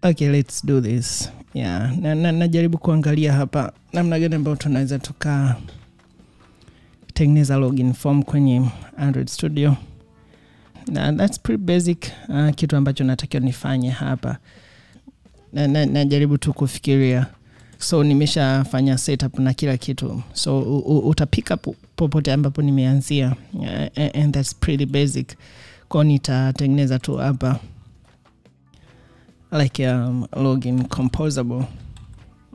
Okay, let's do this. Yeah, najaribu kuangalia hapa namna gani ambayo tunaweza tukatengeneza login form kwenye Android Studio. That's pretty basic, kitu ambacho natakiwa nifanye hapa. Najaribu tu kufikiria. So nimeshafanya setup na kila kitu. So utapika popote ambapo nimeanzia, and that's pretty basic. Kwa nitatengeneza tu hapa like login composable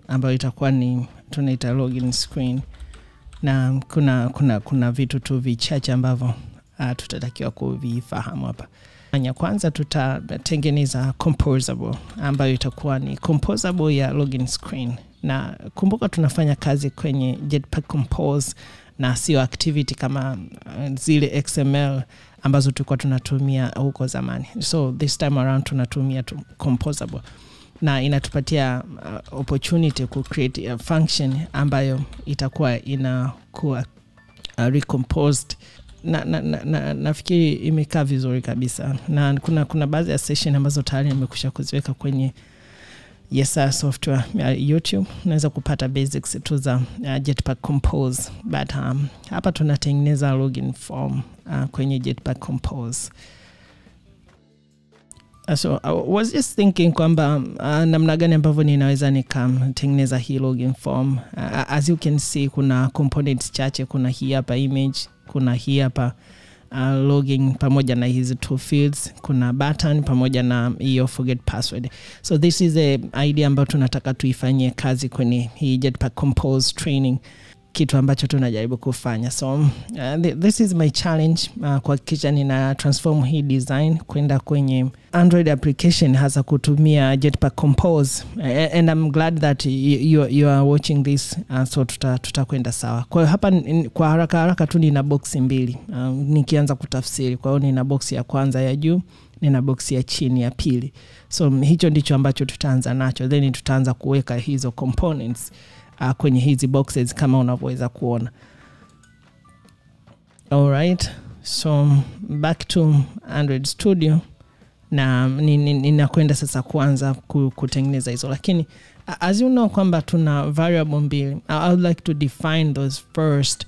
ambayo itakuwa ni tunaita login screen, na kuna vitu tu vichache ambavyo tutatakiwa kuvifahamu hapa. Ya kwanza tutatengeneza composable ambayo itakuwa ni composable ya login screen, na kumbuka tunafanya kazi kwenye Jetpack Compose na sio activity kama zile XML ambazo tulikuwa tunatumia huko zamani. So this time around tunatumia composable, na inatupatia opportunity ku create a function ambayo itakuwa inakuwa recomposed. Nafikiri imekaa vizuri kabisa, na kuna baadhi ya session ambazo tayari nimekusha kuziweka kwenye Yesaya Software YouTube. Unaweza kupata basics tu za Jetpack Compose, but hapa tunatengeneza login form kwenye Jetpack Compose. So I was just thinking kwamba namna gani ambavyo ninaweza nikatengeneza hii login form. As you can see, kuna components chache. Kuna hii hapa image, kuna hii hapa login pamoja na hizi two fields, kuna button pamoja na hiyo forget password. So this is the idea ambayo tunataka tuifanyie kazi kwenye hii Jetpack Compose training, kitu ambacho tunajaribu kufanya. So this is my challenge, kuhakikisha nina transform hii design kwenda kwenye Android application hasa kutumia Jetpack Compose, and I'm glad that you are watching this. So tutakwenda sawa. Kwa hiyo hapa kwa haraka tu nina box mbili nikianza kutafsiri. Kwa hiyo nina box ya kwanza ya juu, nina box ya chini ya pili. So hicho ndicho ambacho tutaanza nacho, then tutaanza kuweka hizo components kwenye hizi boxes kama unavyoweza kuona. Alright, so back to Android Studio, na ninakwenda sasa kuanza kutengeneza hizo. Lakini as you know kwamba tuna variable mbili, I would like to define those first,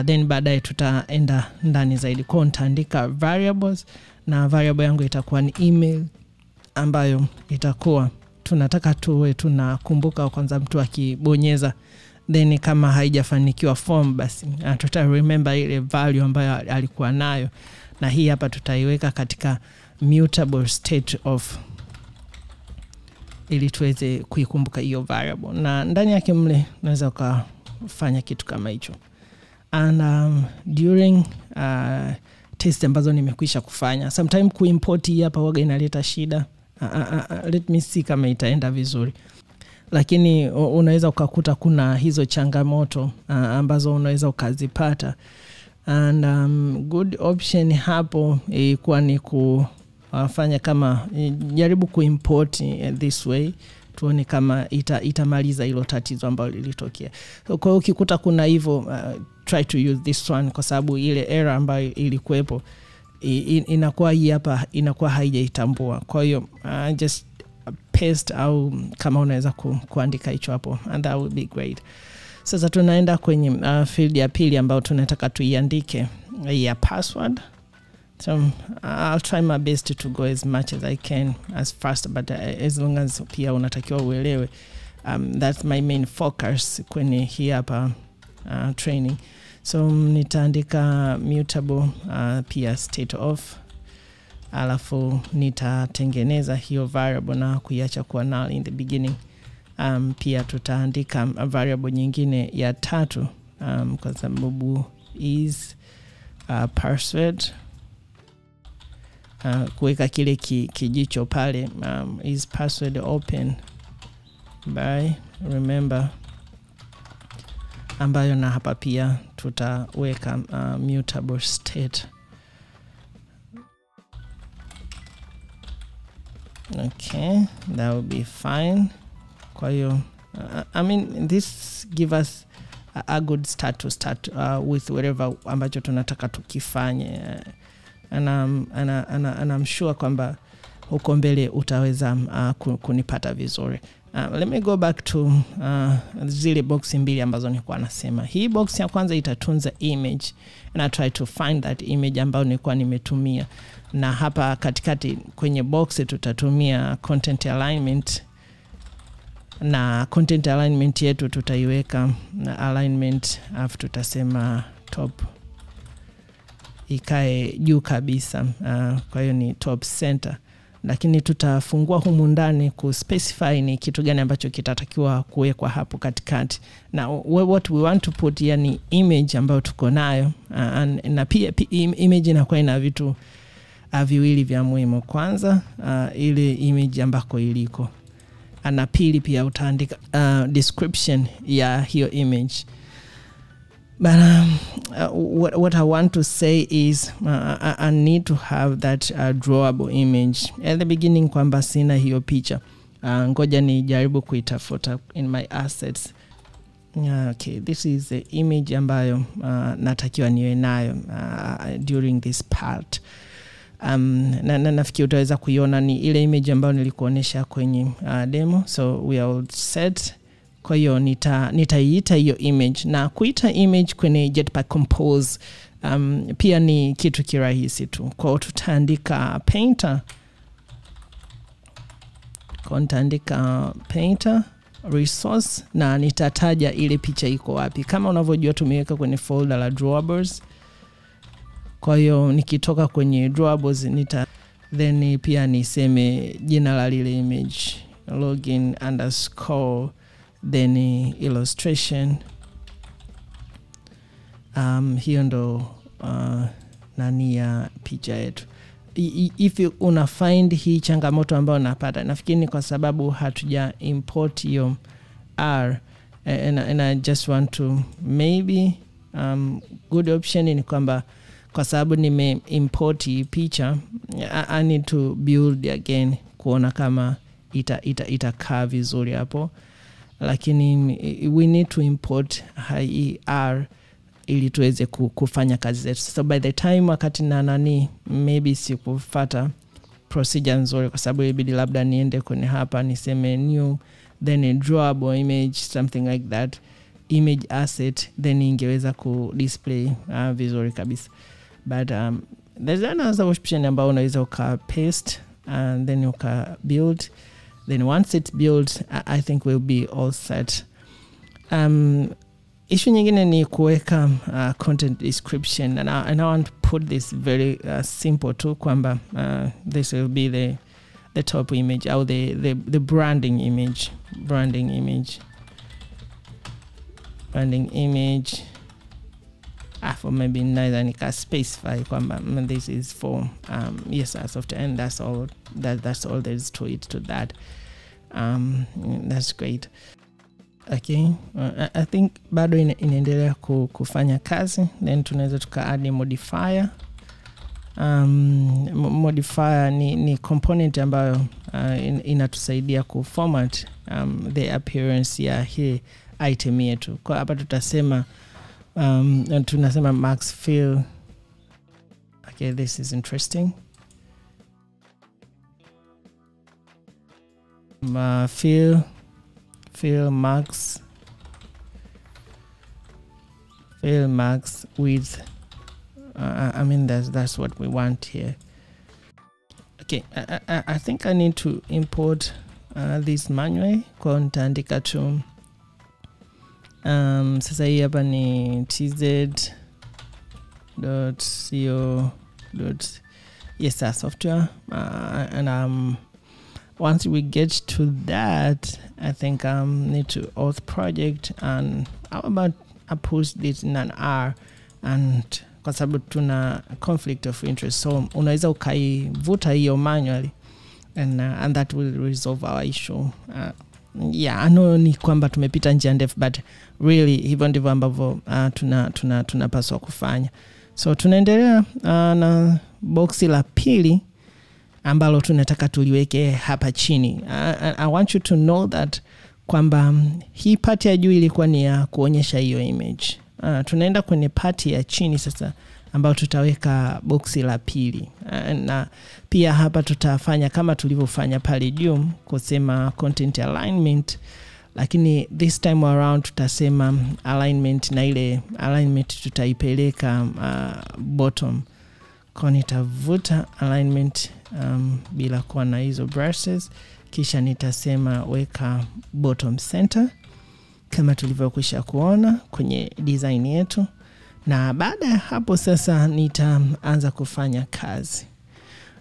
then baadaye tutaenda ndani zaidi. Kwa nitaandika variables, na variable yangu itakuwa ni email, ambayo itakuwa tunataka tuwe tunakumbuka kwanza mtu akibonyeza, then kama haijafanikiwa form basi tuta remember ile value ambayo alikuwa nayo, na hii hapa tutaiweka katika mutable state of, ili tuweze kuikumbuka hiyo variable, na ndani yake mle unaweza kufanya kitu kama hicho. And during test ambazo nimekwisha kufanya, sometime kuimport hii hapa waga inaleta shida. Let me see kama itaenda vizuri, lakini unaweza ukakuta kuna hizo changamoto ambazo unaweza ukazipata. And good option hapo ilikuwa ni kufanya kama jaribu kuimport this way, tuone kama itamaliza hilo tatizo ambalo lilitokea. So kwa hiyo ukikuta kuna hivyo, try to use this one, kwa sababu ile error ambayo ilikuwepo inakuwa hii hapa inakuwa haijaitambua. Kwa hiyo just paste, au kama unaweza kuandika hicho hapo, and that would be great. Sasa tunaenda kwenye field ya pili ambayo tunataka tuiandike ya password. So I'll try my best to go as much as I can as fast, but as long as pia unatakiwa uelewe, that's my main focus kwenye hii hapa training. So nitaandika mutable pia state of, alafu nitatengeneza hiyo variable na kuiacha kuwa null in the beginning. Pia tutaandika variable nyingine ya tatu, kwa sababu is password, kuweka kile kijicho pale, is password open by remember, ambayo na hapa pia tutaweka mutable state. Okay, that will be fine. Kwa hiyo I mean this give us a good start to start with whatever ambacho tunataka tukifanye, and I'm sure kwamba huko mbele utaweza kunipata vizuri. Let me go back to zile box mbili ambazo nilikuwa nasema. Hii box ya kwanza itatunza image, and I try to find that image ambayo nilikuwa nimetumia. Na hapa katikati kwenye box tutatumia content alignment, na content alignment yetu tutaiweka na alignment afu tutasema top ikae juu kabisa. Kwa hiyo ni top center, lakini tutafungua humu ndani ku specify ni kitu gani ambacho kitatakiwa kuwekwa hapo katikati. Na what we want to put yani image ambayo tuko nayo, na pia image inakuwa ina vitu viwili vya muhimu. Kwanza ile image ambako iliko, na pili pia utaandika description ya hiyo image. But what I want to say is I need to have that drawable image at the beginning, kwamba sina hiyo picha. Ngoja nijaribu kuitafuta in my assets. Okay, this is the image ambayo natakiwa niwe nayo during this part. Nafikiri utaweza kuiona ni ile image ambayo nilikuonesha kwenye demo. So we are all set. Kwa hiyo nitaiita hiyo image, na kuita image kwenye Jetpack Compose pia ni kitu kirahisi tu. Kwa hiyo tutaandika painter, resource, na nitataja ile picha iko wapi. Kama unavyojua tumeweka kwenye folder la drawables. Kwa hiyo nikitoka kwenye drawables then pia niseme jina la lile image, login _ then illustration. Hiyo ndo nani ya picha yetu. If you una find hii changamoto ambayo napata, nafikiri ni kwa sababu hatuja import hiyo R, and I just want to maybe good option ni kwamba kwa sababu nime import hii picha, I need to build again kuona kama itakaa vizuri hapo. Lakini we need to import hii R ili tuweze kufanya kazi zetu. So by the time wakati nani maybe sikufuata procedure nzuri, kwa sababu ibidi labda niende kwenye hapa niseme new, then a drawable image, something like that, image asset, then ingeweza ku display vizuri kabisa. But there's another option ambayo unaweza uka paste and then uka build. Then once it's built, I think we'll be all set. Issue nyingine ni kuweka content description, and I want to put this very simple too, kwamba this will be the top image, or the branding image. For maybe neither nika specify kwamba this is for Yesaya Software, and that's all there is to it, to that. That's great. Okay, I think bado inaendelea kufanya kazi. Then tunaweza tuka add modifier. Modifier ni component ambayo inatusaidia kuformat the appearance ya hii item yetu. Kwa hapa tutasema tunasema max fill. Okay, this is interesting. Fill max width. I mean that's what we want here. Okay, I think I need to import this manually. Kwa nitaandika tu sasa hii hapa ni tz.co.Yesaya Software, and once we get to that, I think need to auth project, and how about I post this in an R, and kwa sababu tuna conflict of interest, so unaweza ukaivuta hiyo manually, and that will resolve our issue. I know ni kwamba tumepita njia ndefu, but really hivyo ndivyo ambavyo tunapaswa kufanya. So tunaendelea na boxi la pili ambalo tunataka tuliweke hapa chini. I want you to know that kwamba hii part ya juu ilikuwa ni ya kuonyesha hiyo image. Tunaenda kwenye part ya chini sasa, ambao tutaweka boxi la pili. Na pia hapa tutafanya kama tulivyofanya pale juu kusema content alignment, lakini this time around tutasema alignment, na ile alignment tutaipeleka bottom. Kwa nitavuta alignment bila kuwa na hizo brushes, kisha nitasema weka bottom center kama tulivyokwisha kuona kwenye design yetu. Na baada ya hapo sasa nitaanza kufanya kazi.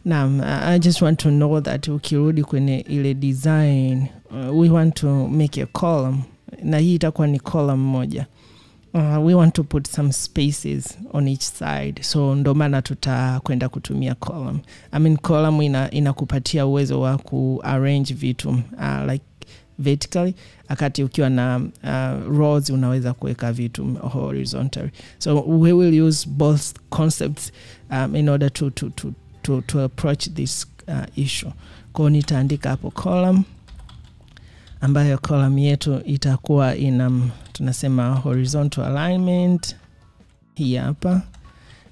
Now, I just want to know that ukirudi kwenye ile design, we want to make a column. Na hii itakuwa ni column moja. We want to put some spaces on each side. So ndo maana tutakwenda kutumia column. I mean column inakupatia uwezo wa kuarrange vitu like vertically, akati ukiwa na rows unaweza kuweka vitu horizontally. So we will use both concepts in order to approach this issue. Kwa nitaandika hapo column, ambayo column yetu itakuwa ina tunasema horizontal alignment hii hapa,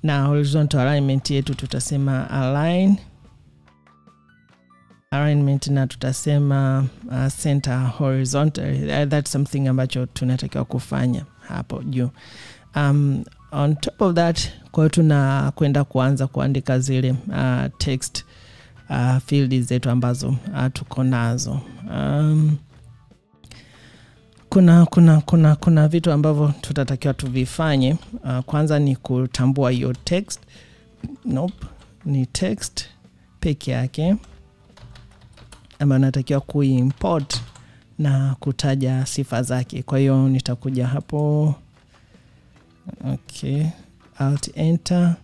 na horizontal alignment yetu tutasema alignment, na tutasema center horizontal. That's something ambacho tunatakiwa kufanya hapo juu. On top of that, kwa tunakwenda kuanza kuandika zile text fields zetu ambazo tuko nazo. Kuna vitu ambavyo tutatakiwa tuvifanye. Kwanza ni kutambua hiyo text. Ni text peke yake ambayo natakiwa kuimport na kutaja sifa zake. Kwa hiyo nitakuja hapo, Alt enter,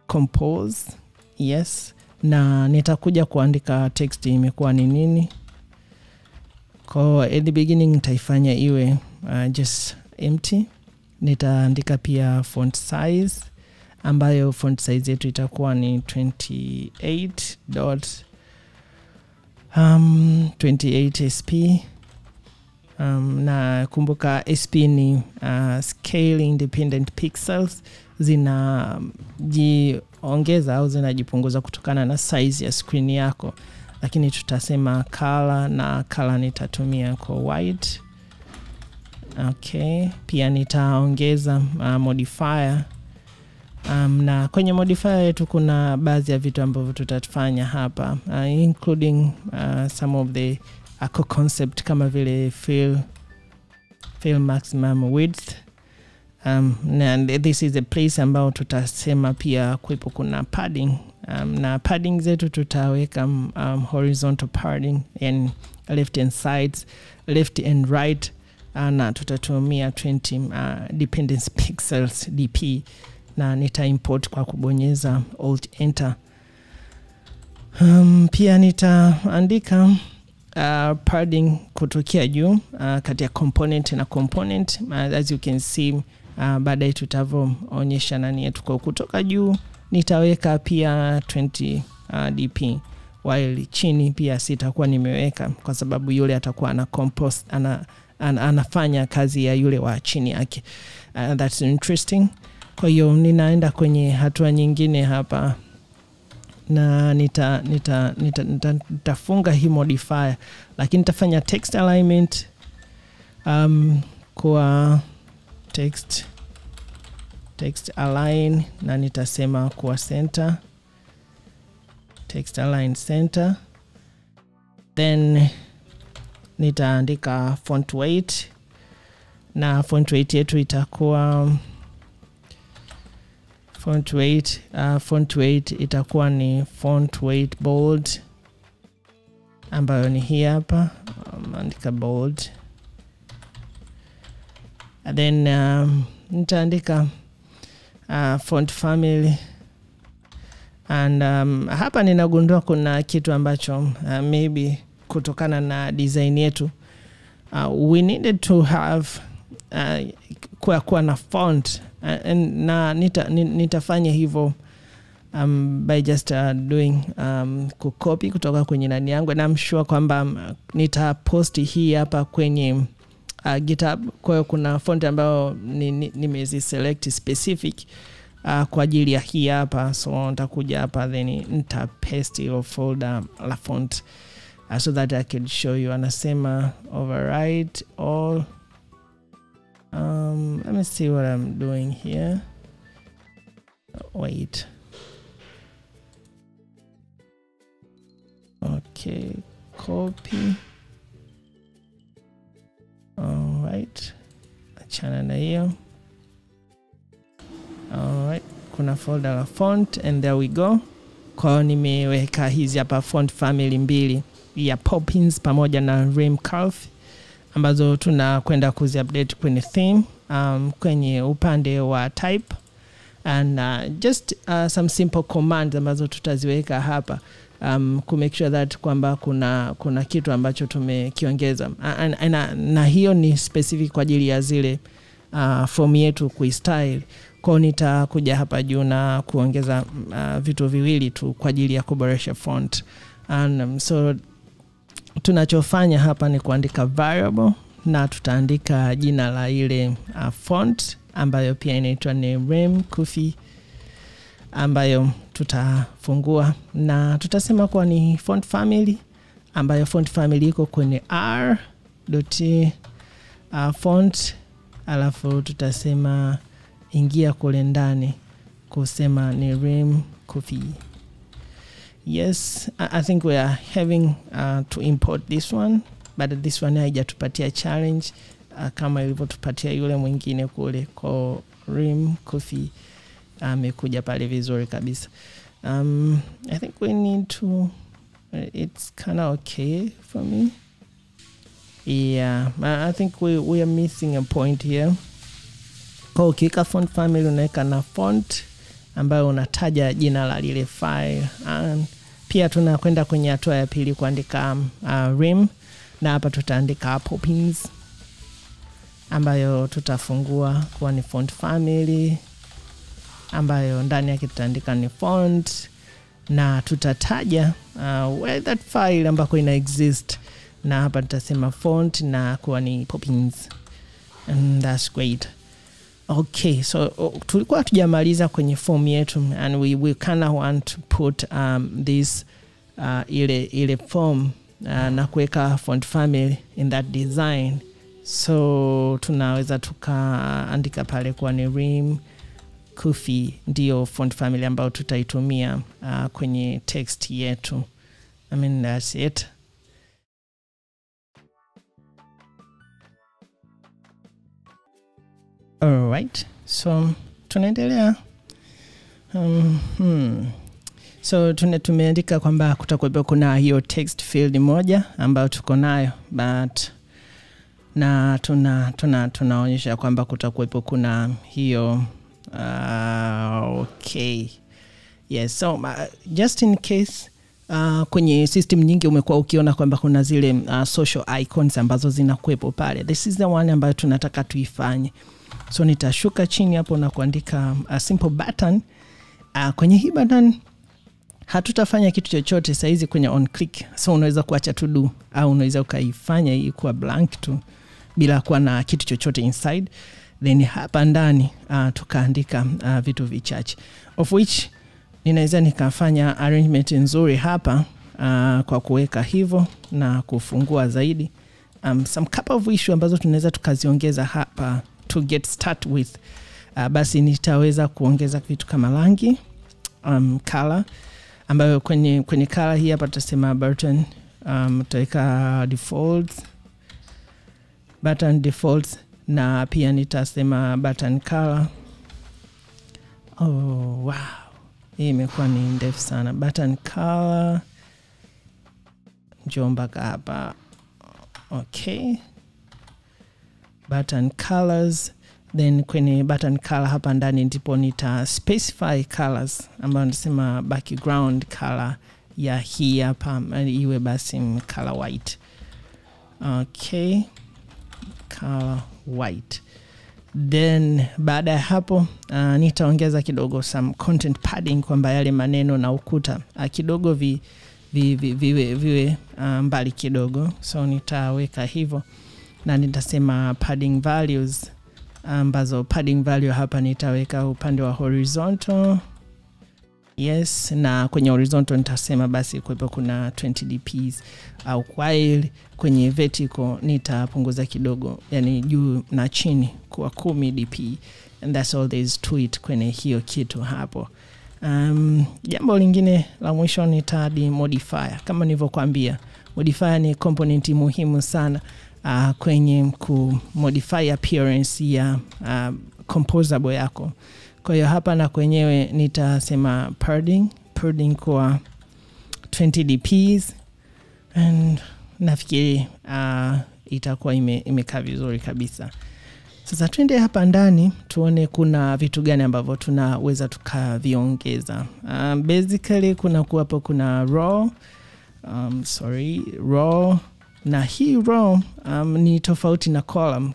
compose, yes, na nitakuja kuandika text imekuwa ni nini. Kwa at the beginning nitaifanya iwe just empty. Nitaandika pia font size, ambayo font size yetu itakuwa ni 28 SP. Na kumbuka SP ni scale independent pixels, zinajiongeza au zinajipunguza kutokana na size ya screen yako. Lakini tutasema color, na color nitatumia kwa white. Pia nitaongeza modifier. Na kwenye modifier yetu kuna baadhi ya vitu ambavyo tutafanya hapa, including some of the concept kama vile fill maximum width. And this is a place ambao tutasema pia kwepo kuna padding. Na padding zetu tutaweka horizontal padding and left and sides, left and right, na tutatumia 20 dependence pixels DP, na nita import kwa kubonyeza Alt enter. Pia nitaandika padding kutokea juu kati ya component na component. As you can see, baadaye tutavyoonyesha nani yetu. Kwa kutoka juu nitaweka pia 20 dp, while chini pia sitakuwa nimeweka kwa sababu yule atakuwa ana compose, anafanya kazi ya yule wa chini yake. That's interesting. Kwa hiyo ninaenda kwenye hatua nyingine hapa, na nitafunga hii modifier, lakini nitafanya text alignment kwa text align, na nitasema kwa center, text align center. Then nitaandika font weight, na font weight yetu itakuwa font weight itakuwa ni font weight bold, ambayo ni hii hapa. Andika bold. And then nitaandika font family. And hapa ninagundua kuna kitu ambacho maybe kutokana na design yetu we needed to have kuwa na font, na nitafanya hivyo by just doing kucopy kutoka kwenye nani yangu, na I'm sure kwamba nitaposti hii hapa kwenye GitHub. Kwa hiyo kuna font ambayo nimezi select specific kwa ajili ya hii hapa. So nitakuja hapa then nita paste your folder la font so that I can show you. Anasema override all. Let me see what I'm doing here. Wait. Okay, copy. All right. Achana na hiyo. All right. Kuna folder la font and there we go. Kwa nimeweka hizi hapa font family mbili ya Poppins pamoja na Rim Curve ambazo tunakwenda kuziupdate kwenye theme kwenye upande wa type and just some simple commands ambazo tutaziweka hapa to make sure that kwamba kuna kitu ambacho tumekiongeza na hiyo ni specific kwa ajili ya zile form yetu kuistyle. Kwa nitakuja hapa juu na kuongeza vitu viwili tu kwa ajili ya kuboresha font. And so tunachofanya hapa ni kuandika variable na tutaandika jina la ile font ambayo pia inaitwa ni Rim Kufi, ambayo tutafungua na tutasema kwa ni font family, ambayo font family iko kwenye r.font, alafu tutasema ingia kule ndani kusema ni Rim Kufi. Yes, I think we are having to import this one, but this one haijatupatia challenge kama ilivyotupatia yule mwingine kule kwa Rim Kufi. Amekuja pale vizuri kabisa. I think we need to it's kind of okay for me. Yeah, I think we are missing a point here. Kwa ukika font family unaweka na font ambayo unataja jina la lile file. Pia tunakwenda kwenye hatua ya pili kuandika Rim, na hapa tutaandika Poppins ambayo tutafungua kwa ni font family, ambayo ndani yake tutaandika ni font na tutataja where that file ambako ina exist, na hapa tutasema font na kwa ni Poppins. And that's great. Okay, so tulikuwa tujamaliza kwenye form yetu and we kind of want to put this ile form na kuweka font family in that design. So tunaweza tukaandika pale kwa ni Rim Kufi ndio font family ambayo tutaitumia kwenye text yetu. I mean, that's it. All right, so tunaendelea. So tumeandika kwamba kutakuwa kuna hiyo text field moja ambayo tuko nayo, but na tunaonyesha kwamba kutakuwa kuna hiyo okay. Yes, so just in case kwenye system nyingi umekuwa ukiona kwamba kuna zile social icons ambazo zinakuwepo pale. This is the one ambayo tunataka tuifanye. So nitashuka chini hapo na kuandika a simple button. Kwenye hii button hatutafanya kitu chochote saizi kwenye on click. So unaweza kuacha to do au unaweza ukaifanya hii kuwa blank tu bila kuwa na kitu chochote inside. Then hapa ndani tukaandika vitu vichache, of which ninaweza nikafanya arrangement nzuri hapa kwa kuweka hivyo na kufungua zaidi. Some couple of issue ambazo tunaweza tukaziongeza hapa to get start with. Basi nitaweza kuongeza vitu kama rangi, color, ambayo kwenye color hii hapa tutasema button, tutaweka button defaults, na pia nitasema button color. Oh wow, hii imekuwa ni ndefu sana. Button color njomba hapa. Okay, button colors. Then kwenye button color hapa ndani ndipo nita specify colors ambayo nasema background color ya hii hapa iwe basi color white. Okay, color white. Then baada ya hapo nitaongeza kidogo some content padding kwamba yale maneno na ukuta kidogo viwe mbali kidogo. So nitaweka hivyo na nitasema padding values ambazo padding value hapa nitaweka upande wa horizontal. Yes, na kwenye horizontal nitasema basi kuwepo kuna 20 dps, au while kwenye vertical nitapunguza kidogo, yani juu na chini kwa 10 dp, and that's all there is to it kwenye hiyo kitu hapo. Jambo lingine la mwisho ni tadi modifier. Kama nilivyokuambia, modifier ni component muhimu sana kwenye ku modify appearance ya composable yako. Kwa hiyo hapa na kwenyewe nitasema padding kwa 20 dps, and nafikiri itakuwa imekaa vizuri kabisa. Sasa twende hapa ndani tuone kuna vitu gani ambavyo tunaweza tukaviongeza. Basically kuna raw, na hii raw ni tofauti na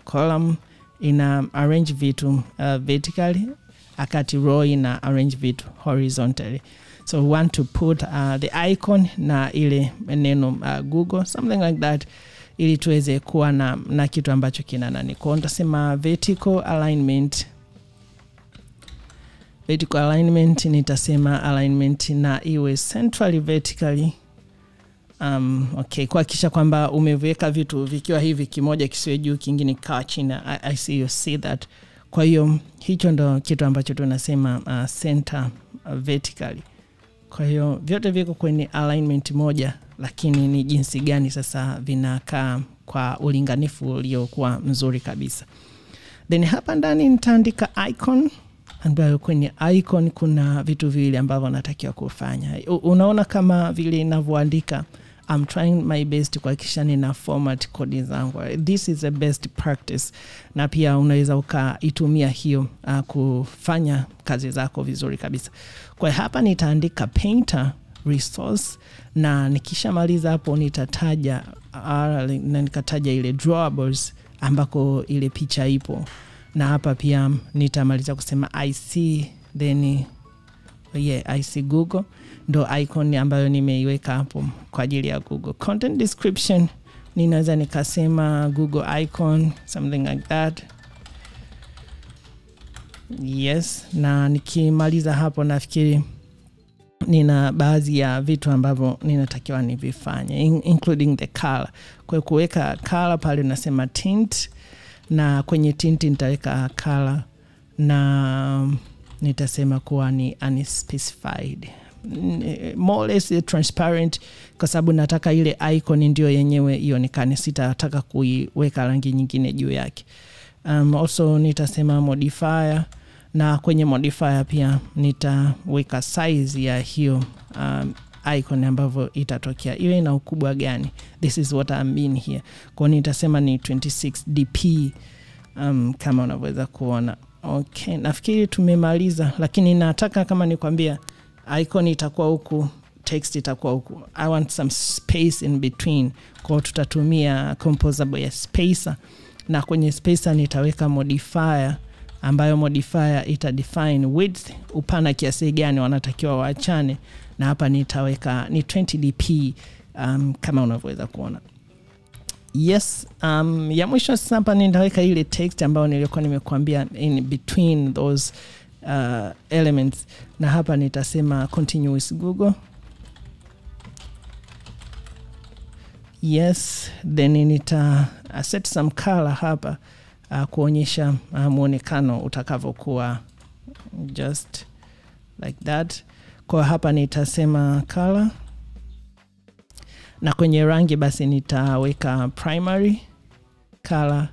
column ina arrange vitu vertically, akati raw ina arrange vitu horizontally. So we want to put the icon na ile neno Google, something like that, ili tuweze kuwa na kitu ambacho kina nani. Kwa nitasema vertical alignment, nitasema alignment na iwe centrally vertically. Okay, kuhakikisha kwamba umeviweka vitu vikiwa hivi, kimoja kisiwe juu kingine kikawa chini. I see you see that. Kwa hiyo hicho ndo kitu ambacho tunasema center vertically. Kwa hiyo vyote viko kwenye alignment moja, lakini ni jinsi gani sasa vinakaa kwa ulinganifu uliokuwa mzuri kabisa. Then hapa ndani nitaandika icon, ambayo kwenye icon kuna vitu vile ambavyo natakiwa kufanya. Unaona kama vile ninavyoandika, I'm trying my best kuhakikisha nina format code zangu. This is the best practice, na pia unaweza ukaitumia hiyo kufanya kazi zako vizuri kabisa. Kwa hapa nitaandika painter resource, na nikishamaliza hapo nitataja na nikataja ile drawables ambako ile picha ipo, na hapa pia nitamaliza kusema IC, then IC Google ndo icon ambayo nimeiweka hapo kwa ajili ya Google. Content description ninaweza nikasema Google icon, something like that. Yes, na nikimaliza hapo nafikiri nina baadhi ya vitu ambavyo ninatakiwa nivifanye, including the color. Kwa kuweka color pale nasema tint, na kwenye tint nitaweka color na nitasema kuwa ni unspecified, more or less transparent, kwa sababu nataka ile icon ndio yenyewe ionekane, sitataka kuiweka rangi nyingine juu yake. Also nitasema modifier, na kwenye modifier pia nitaweka size ya hiyo icon ambavyo itatokea, iwe na ukubwa gani. This is what I mean here. Kwa nitasema ni 26 dp kama unaweza kuona. Okay, nafikiri tumemaliza, lakini nataka kama nikwambia icon itakuwa huku, text itakuwa huku. I want some space in between. Kwa tutatumia composable ya spacer, na kwenye spacer nitaweka modifier, ambayo modifier ita define width, upana kiasi gani wanatakiwa waachane, na hapa nitaweka ni 20 dp kama unavyoweza kuona. Yes, ya mwisho sasa hapa nitaweka ile text ambayo nilikuwa nimekuambia in between those elements, na hapa nitasema continuous Google. Yes, then nita set some color hapa kuonyesha muonekano utakavyokuwa, just like that. Kwa hapa nitasema color, na kwenye rangi basi nitaweka primary color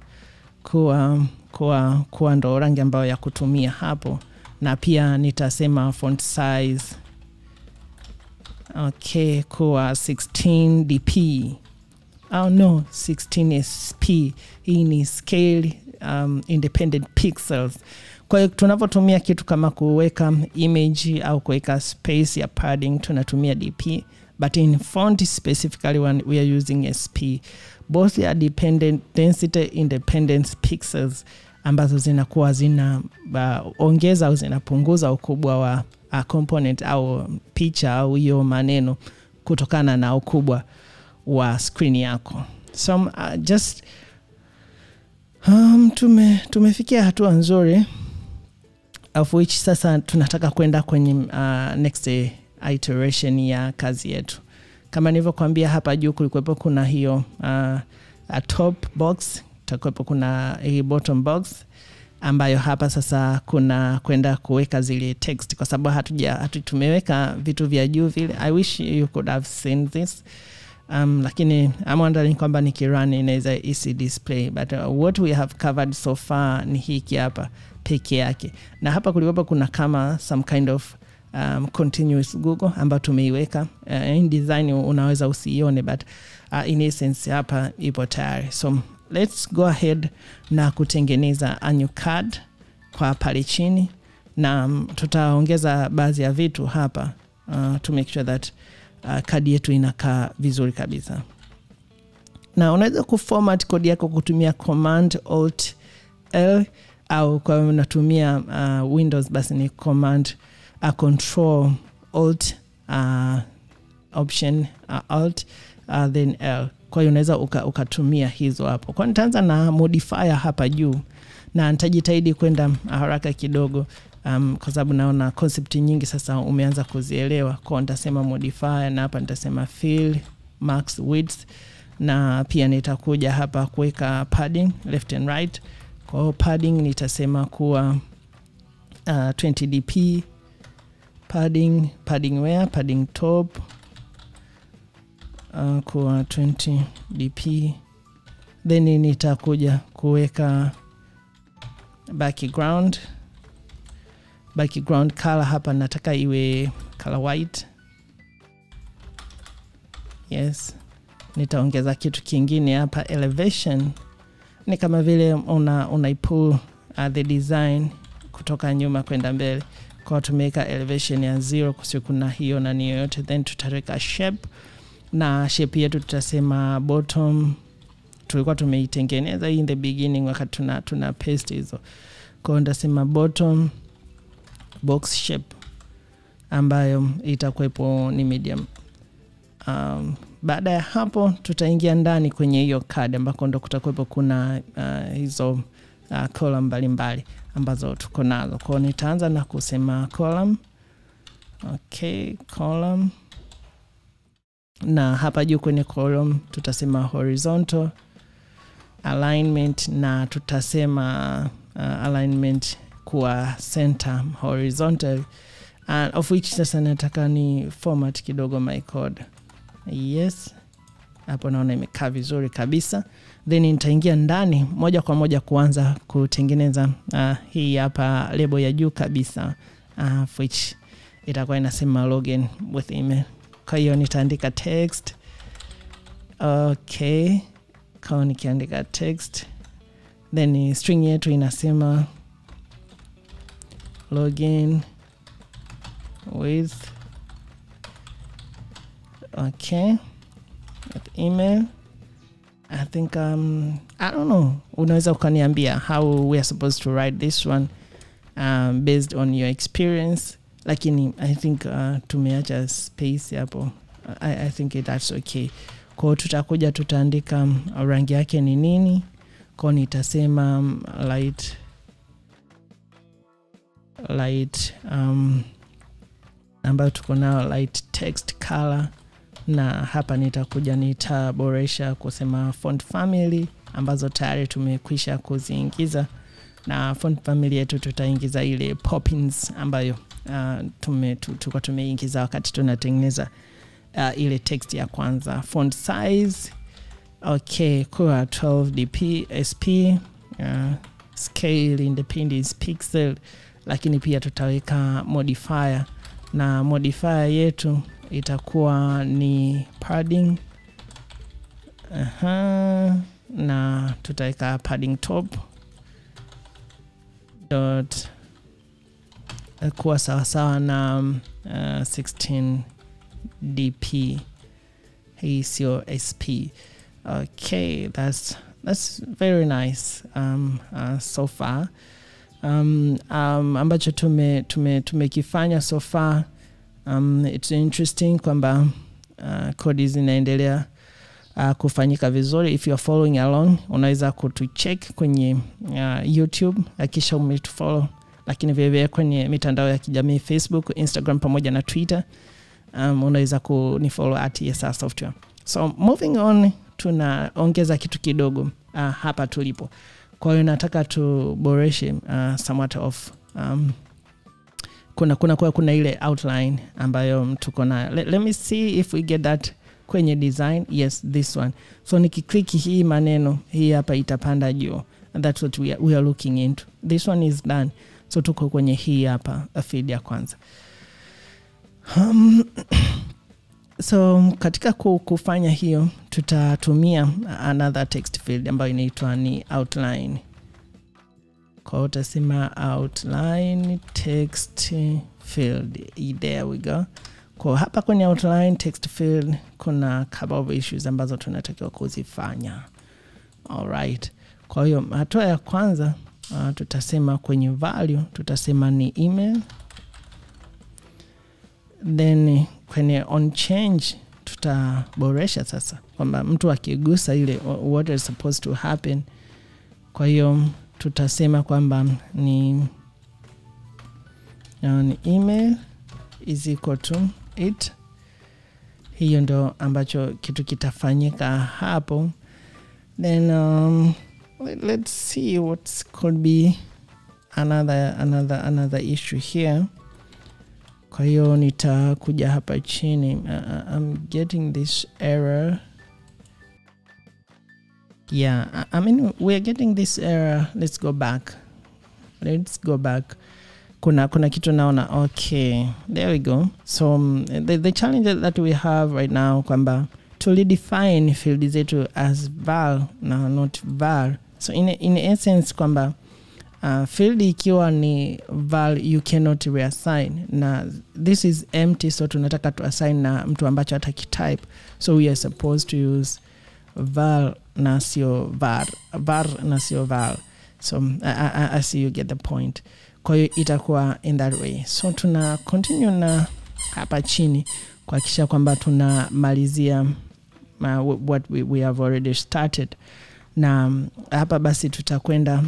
kuwa ndo rangi ambayo ya kutumia hapo, na pia nitasema font size, okay, kuwa 16 dp. Oh no, 16 sp. Hii ni scale independent pixels. Kwa hiyo tunapotumia kitu kama kuweka image au kuweka space ya padding tunatumia dp, but in font specifically when we are using sp. Both are dependent density independent pixels, ambazo zinakuwa zina ongeza au zinapunguza ukubwa wa component au picha au hiyo maneno kutokana na ukubwa wa screen yako. So just Tumefikia hatua nzuri, of which sasa tunataka kwenda kwenye next iteration ya kazi yetu. Kama nilivyokuambia hapa juu kulikuwepo kuna hiyo a top box, takuwepo kuna a bottom box, ambayo hapa sasa kuna kwenda kuweka zile text, kwa sababu tumeweka vitu vya juu vile. I wish you could have seen this. Lakini I'm wondering kwamba nikirun inaweza isi display, but what we have covered so far ni hiki hapa peke yake. Na hapa kulikuwa kuna kama some kind of continuous Google ambayo tumeiweka. In design unaweza usiione, but in essence hapa ipo tayari. So let's go ahead na kutengeneza a new card kwa pale chini, na tutaongeza baadhi ya vitu hapa to make sure that kadi yetu inakaa vizuri kabisa. Na unaweza kuformat kodi yako kutumia Command Alt L, au kwa unatumia Windows basi ni Command Control Alt Option Alt then L. Kwa hiyo unaweza ukatumia hizo hapo. Kwa nitaanza na modifier hapa juu, na nitajitahidi kwenda haraka kidogo kwa sababu naona concept nyingi sasa umeanza kuzielewa. Kwa nitasema modifier, na hapa nitasema fill max width, na pia nitakuja hapa kuweka padding left and right. Kwa hiyo padding nitasema kuwa 20 dp padding where padding top kwa 20 dp, then nitakuja kuweka background color hapa nataka iwe color white. Yes, nitaongeza kitu kingine hapa, elevation ni kama vile unaipull the design kutoka nyuma kwenda mbele. Kwa tumeweka elevation ya 0 kusio kuna hiyo na ni yoyote, then tutaweka shape, na shape yetu tutasema bottom. Tulikuwa tumeitengeneza in the beginning wakati tuna paste hizo. Kwa ndasema bottom box shape ambayo itakuwepo ni medium. Baada ya hapo tutaingia ndani kwenye hiyo card ambako ndo kutakuwepo kuna hizo column mbalimbali ambazo tuko nazo. Kwa nitaanza na kusema column. Okay, column. Na hapa juu kwenye column tutasema horizontal alignment, na tutasema alignment kwa center horizontal, of which sasa nataka ni format kidogo my code. Yes, hapo naona imekaa vizuri kabisa. Then nitaingia ndani moja kwa moja kuanza kutengeneza hii hapa label ya juu kabisa, of which itakuwa inasema login with email. Kwa hiyo nitaandika text. Okay, kwa nikiandika text, then string yetu inasema login with, okay, with email. I think I don't know, unaweza ukaniambia how we are supposed to write this one based on your experience, lakini I think tumeacha space hapo. I think that's okay. Kwa tutakuja tutaandika rangi yake ni nini. Kwa nitasema light ambayo tuko nao light text color, na hapa nitakuja nitaboresha kusema font family ambazo tayari tumekwisha kuziingiza, na font family yetu tutaingiza ile Poppins ambayo tulikuwa tumeingiza wakati tunatengeneza ile text ya kwanza. Font size, okay, kwa 12 dp sp, scale independence pixel, lakini pia tutaweka modifier, na modifier yetu itakuwa ni padding. Na tutaweka padding top dot kuwa sawa na 16 dp. Hii sio sp. Okay, that's very nice so far. Ambacho tumekifanya so far, it's interesting kwamba kodi zinaendelea kufanyika vizuri. If you are following along, unaweza kutucheck kwenye YouTube, kisha umetufollow, lakini vile kwenye mitandao ya kijamii Facebook, Instagram pamoja na Twitter, unaweza kunifollow @Yesaya Software. So moving on, tunaongeza kitu kidogo hapa tulipo. Kwa hiyo nataka tuboreshe somewhat of kuna ile outline ambayo tuko na. Let me see if we get that kwenye design. Yes, this one. So nikiklik hii maneno hii hapa itapanda juu. And that's what we are looking into. This one is done. So tuko kwenye hii hapa field ya kwanza. So katika kufanya hiyo tutatumia another text field ambayo inaitwa ni outline. Kwa utasema outline text field. There we go. Kwa hapa kwenye outline text field kuna couple of issues ambazo tunatakiwa kuzifanya. Alright. Kwa hiyo hatua ya kwanza tutasema kwenye value tutasema ni email. Then kwenye on change tutaboresha sasa kwamba mtu akigusa ile what is supposed to happen. Kwa hiyo tutasema kwamba ni email is equal to it. Hiyo ndo ambacho kitu kitafanyika hapo. Then let's see what could be another issue here. Kwa hiyo nitakuja hapa chini. I'm getting this error. Yeah, I mean we're getting this error. Let's go back. Kuna kitu naona. Okay, there we go. So the challenge that we have right now kwamba to redefine field zetu as val na not var. So in essence kwamba field ikiwa ni val you cannot reassign, na this is empty, so tunataka to assign na mtu ambacho atakitype. So we are supposed to use val na sio var na sio val. So I see you get the point. Kwa hiyo itakuwa in that way. So tuna continue na hapa chini kuhakikisha kwamba tunamalizia what we have already started. Na hapa basi tutakwenda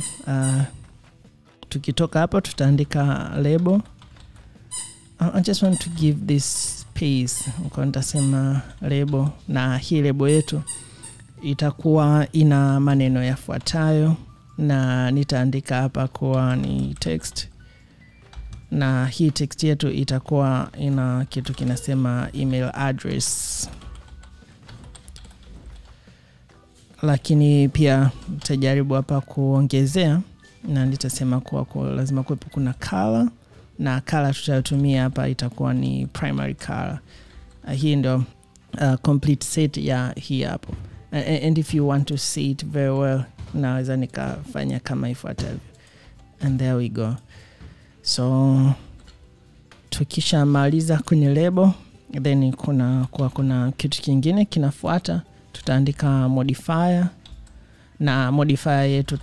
tukitoka hapo tutaandika label. I just want to give this space. Kwa nitasema label, na hii label yetu itakuwa ina maneno yafuatayo, na nitaandika hapa kwa ni text, na hii text yetu itakuwa ina kitu kinasema email address. Lakini pia tutajaribu hapa kuongezea, na nitasema kwa lazima kuwepo kuna color, na color tutatumia hapa itakuwa ni primary color. Hii ndio complete set ya hii hapo. And if you want to see it very well, naweza nikafanya kama ifuatavyo. And there we go. So tukisha maliza kwenye label, then kuna kitu kingine kinafuata. Tutaandika modifier, na modifier yetu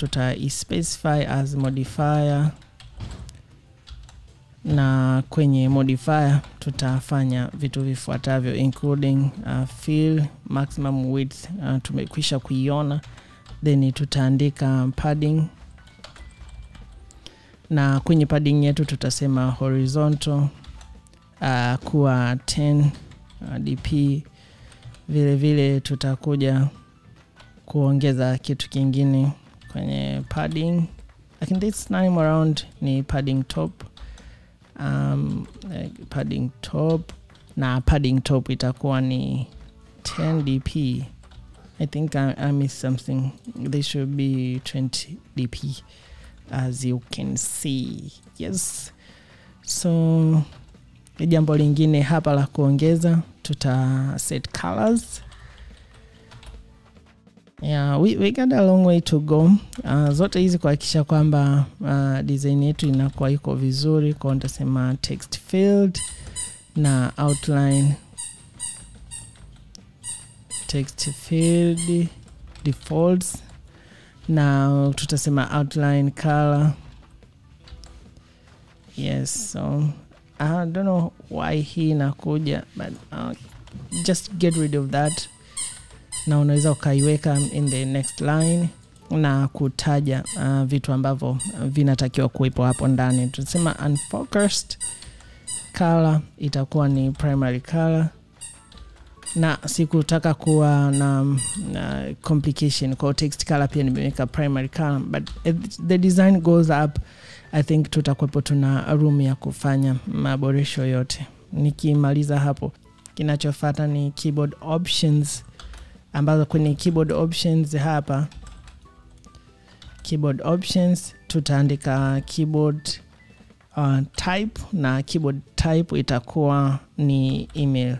specify as modifier, na kwenye modifier tutafanya vitu vifuatavyo including fill maximum width, tumekwisha kuiona. Then tutaandika padding, na kwenye padding yetu tutasema horizontal kuwa 10 dp. Vile tutakuja kuongeza kitu kingine kwenye padding. I think this time around ni padding top. Padding top, na padding top itakuwa ni 10 dp. I think I missed something. This should be 20 dp as you can see. Yes. So jambo lingine hapa la kuongeza, tuta set colors. Yeah, we got a long way to go. Zote hizi kuhakikisha kwamba design yetu inakuwa iko vizuri. Kwa nitasema text field na outline text field defaults, na tutasema outline color. Yes, so I don't know why hii inakuja, but just get rid of that. na unaweza ukaiweka in the next line na kutaja vitu ambavyo vinatakiwa kuwepo hapo ndani. Tunasema unfocused color itakuwa ni primary color, na sikutaka kuwa na complication kwa text color, pia nimeweka primary color, but the design goes up. I think tutakuwepo tuna room ya kufanya maboresho yote. Nikimaliza hapo, kinachofuata ni keyboard options, ambazo kwenye keyboard options hapa, keyboard options tutaandika keyboard type, na keyboard type itakuwa ni email.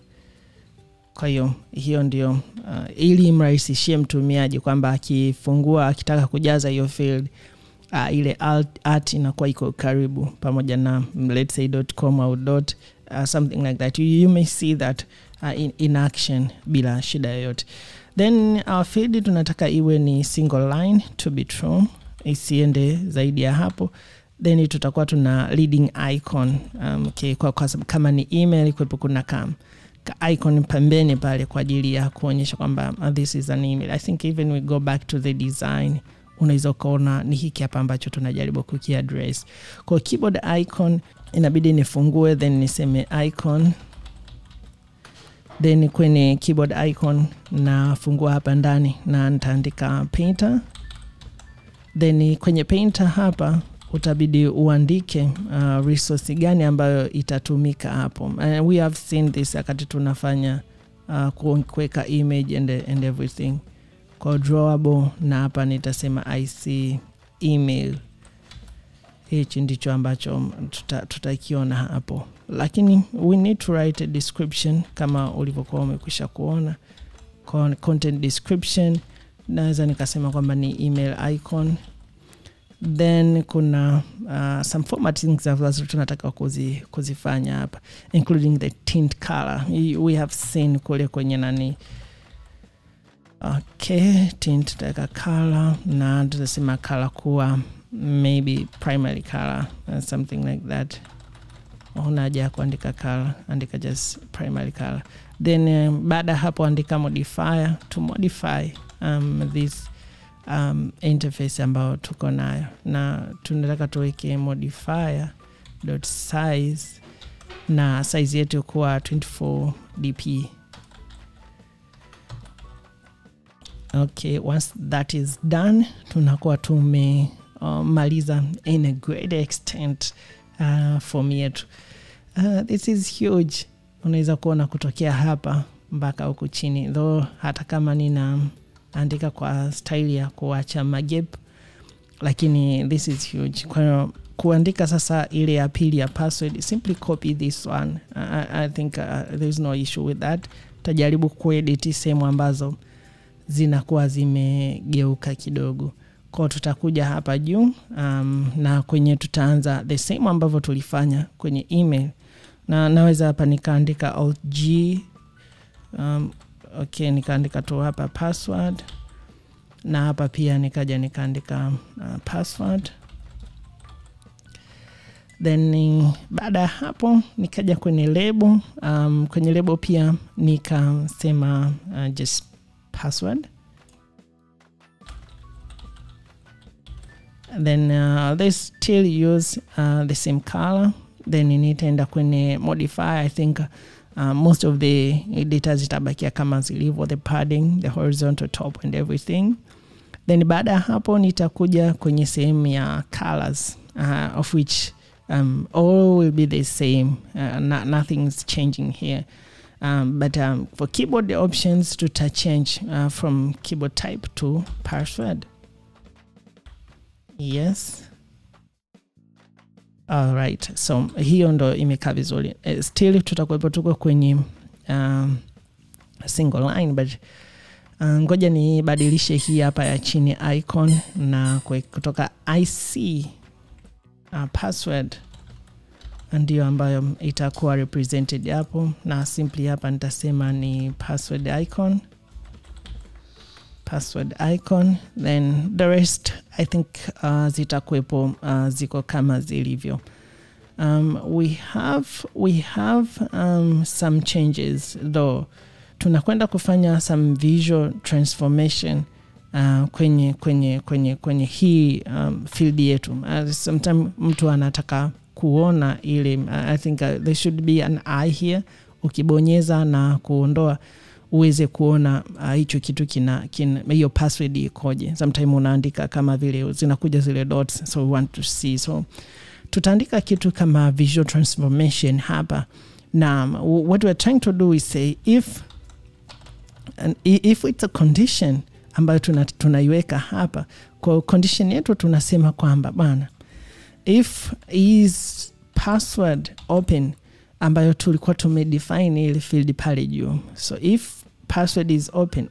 Kwa hiyo ndio ili mrahisishie mtumiaji kwamba akifungua akitaka kujaza hiyo field, ile alt inakuwa iko karibu pamoja na let's say .com au something like that. You may see that in action bila shida yoyote. Then our field tunataka iwe ni single line to be true, isiende zaidi ya hapo. Then tutakuwa tuna leading icon, okay, kwa sababu kama ni email kwepo kuna icon pembeni pale kwa ajili ya kuonyesha kwamba this is an email. I think even we go back to the design, unaweza kuona ni hiki hapa ambacho tunajaribu kukiaddress. Kwa keyboard icon inabidi nifungue, then niseme icon, then kwenye keyboard icon na fungua hapa ndani na nitaandika painter. Then kwenye painter hapa utabidi uandike resource gani ambayo itatumika hapo. We have seen this wakati tunafanya kuweka image and everything. Kwa drawable, na hapa nitasema IC email. Hichi ndicho ambacho tutakiona hapo. Lakini we need to write a description kama ulivyokuwa umekwisha kuona. Content description, naweza nikasema kwamba ni email icon. Then kuna some formatting ambazo tunataka kuzifanya hapa, including the tint color. We have seen kule kwenye nani. Okay, tint taka color, na tutasema color kuwa maybe primary color, something like that. Unaja kuandika color, andika just primary color. Then baada hapo andika modifier to modify this interface ambayo tuko nayo, na tunataka tuweke modifier .size na size yetu kuwa 24 dp. Okay, once that is done, tunakuwa tumemaliza in a great extent form yetu. This is huge. Unaweza kuona kutokea hapa mpaka huku chini, though hata kama nina andika kwa style ya kuacha magap, lakini this is huge. Kwa kuandika sasa ile ya pili ya password, simply copy this one. I think there's no issue with that. Tajaribu kuedit sehemu ambazo zinakuwa zimegeuka kidogo. Kwa tutakuja hapa juu na kwenye tutaanza the same ambavyo tulifanya kwenye email, na naweza hapa nikaandika alt G. Okay, nikaandika tu hapa password, na hapa pia nikaandika password. Then baada hapo nikaja kwenye label. Kwenye label pia nikasema just password. Then they still use the same color. Then nitaenda kwenye modify. I think most of the data zitabakia kama zilivyo, the padding, the horizontal top and everything. Then baada hapo nitakuja kwenye sehemu ya colors, of which all will be the same. Nothing's changing here. But for keyboard options to change from keyboard type to password. Yes. All right. So hiyo ndo imekaa vizuri. Still tutakuwepo tuko kwenye single line, but ngoja nibadilishe hii hapa ya chini icon na kutoka IC password ndio ambayo itakuwa represented hapo, na simply hapa nitasema ni password icon. Then the rest I think zitakuwepo ziko kama zilivyo. We have some changes though. tunakwenda kufanya some visual transformation kwenye hii field yetu. Sometimes mtu anataka kuona ile, I think there should be an eye here. Ukibonyeza na kuondoa uweze kuona hicho kitu kina hiyo password ikoje. Sometimes unaandika kama vile zinakuja zile dots, so we want to see. So tutaandika kitu kama visual transformation hapa. Now what we're trying to do is say if it's a condition ambayo tunaiweka hapa. Kwa condition yetu tunasema kwamba bana, if is password open ambayo tulikuwa tumedefine ile field pale juu. So if password is open,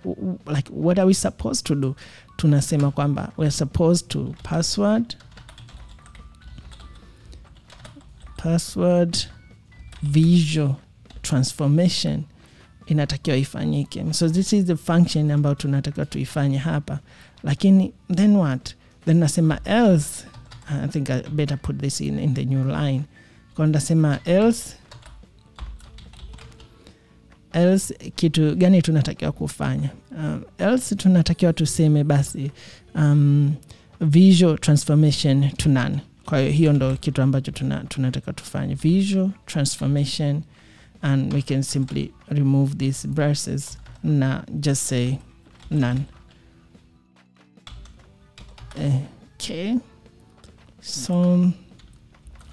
like what are we supposed to do? Tunasema kwamba we're supposed to password visual transformation inatakiwa ifanyike. So this is the function ambayo tunatakiwa tuifanye hapa. Lakini then what? Then nasema else, I think I better put this in the new line. Kwa nasema else kitu gani tunatakiwa kufanya? Else tunatakiwa tuseme basi visual transformation to none. Kwa hiyo ndo kitu ambacho tunatakiwa tufanye, visual transformation, and we can simply remove these braces na just say none. Okay, so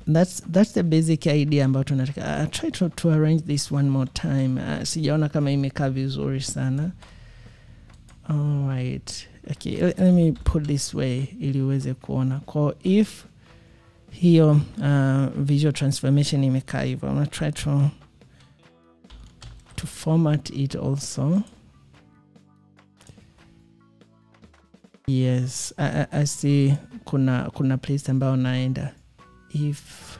that's the basic idea ambayo tunataka. I'll try to arrange this one more time. Sijaona kama imekaa vizuri sana. All right, okay, let me put this way ili uweze kuona. Kwa if hiyo visual transformation imekaa hivyo, I'm going to try to format it also. Yes, I see kuna place ambayo naenda. If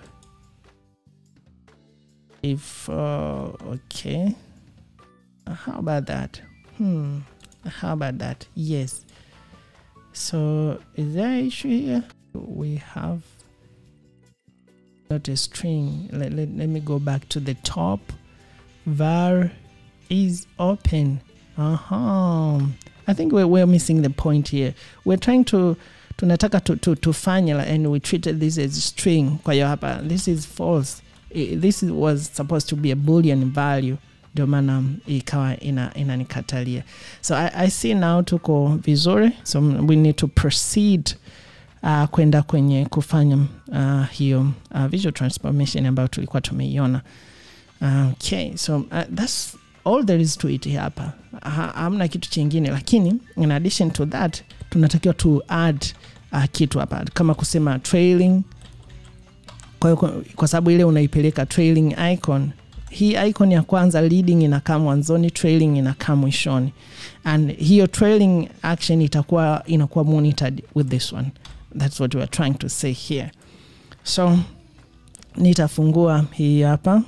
okay, how about that? How about that? Yes. So is there an issue here? We have not a string. Let me go back to the top. Var is open. I think we're missing the point here. We're trying to tunataka to fanya, and we treated this as string. Kwa hiyo hapa this is false. This was supposed to be a boolean value, ndio maana ikawa inanikatalia. So I see now tuko vizuri. So we need to proceed kwenda kwenye kufanya hiyo visual transformation ambayo tulikuwa tumeiona. Okay, so that's all there is to it hapa. Hamna kitu kingine, lakini in addition to that tunatakiwa to add kitu hapa kama kusema trailing. Kwa sababu ile unaipeleka trailing icon, hii icon ya kwanza leading inakaa mwanzoni, trailing inakaa mwishoni, and hiyo trailing action inakuwa monitored with this one. That's what we are trying to say here. So nitafungua hii hapa,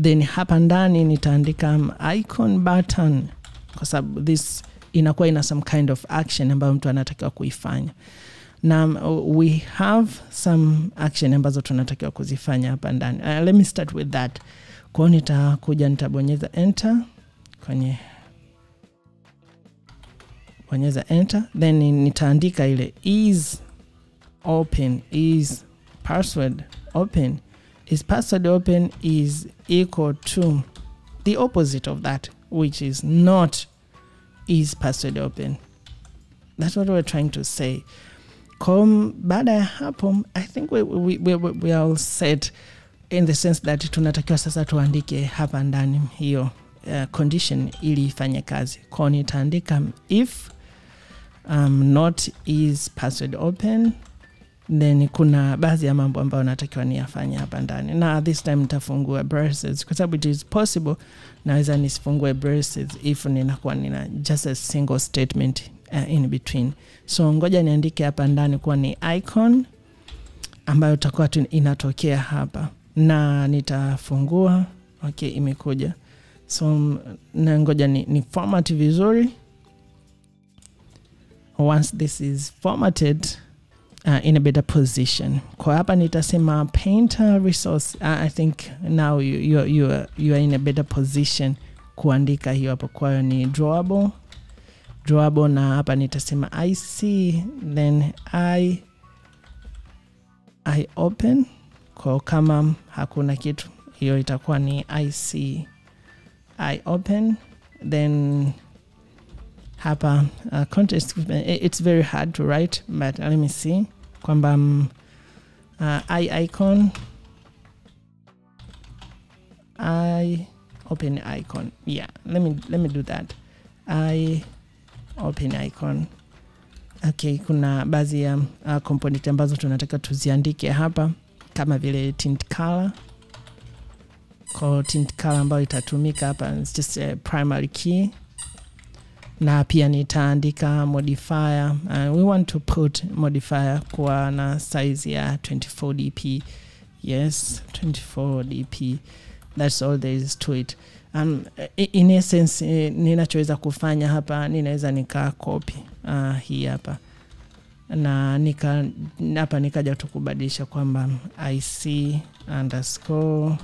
then hapa ndani nitaandika icon button, kwa sababu this inakuwa ina some kind of action ambayo mtu anatakiwa kuifanya. Now we have some action ambazo tunatakiwa kuzifanya hapa ndani. Let me start with that. Kwa nitabonyeza enter kwenye bonyeza enter, then nitaandika ile is open, is password open. Is password open is equal to the opposite of that, which is not is password open. That's what we're trying to say. Baada ya hapo, I think we are all set in the sense that tunatakiwa sasa tuandike hapa ndani hiyo condition ili ifanye kazi. Kwa nitaandika if not is password open, then kuna baadhi ya mambo ambayo natakiwa niyafanye hapa ndani. Na this time nitafungua braces, kwa sababu it is possible naweza nisifungue braces if ninakuwa nina just a single statement in between. So ngoja niandike hapa ndani kwa ni icon ambayo itakuwa inatokea hapa, na nitafungua. Okay, imekuja. So na ngoja ni format vizuri. Once this is formatted in a better position, kwa hapa nitasema painter resource. I think now you are in a better position kuandika hiyo hapo. Kwa hiyo ni drawable, na hapa nitasema I see, then I open. Kwa kama hakuna kitu, hiyo itakuwa ni I see, I open. Then hapa context, it's very hard to write, but let me see kwamba I icon, I open icon. Yeah, let me do that. I open icon. Okay, kuna baadhi ya component ambazo tunataka tuziandike hapa, kama vile tint color. Kwa tint color ambayo itatumika hapa, it's just a primary key. Na pia nitaandika modifier. We want to put modifier kwa na size ya 24 dp. Yes, 24 dp. That's all there is to it. In essence, ninachoweza kufanya hapa, ninaweza nika copy hii hapa, na hapa nikaja tukubadilisha kwamba I see underscore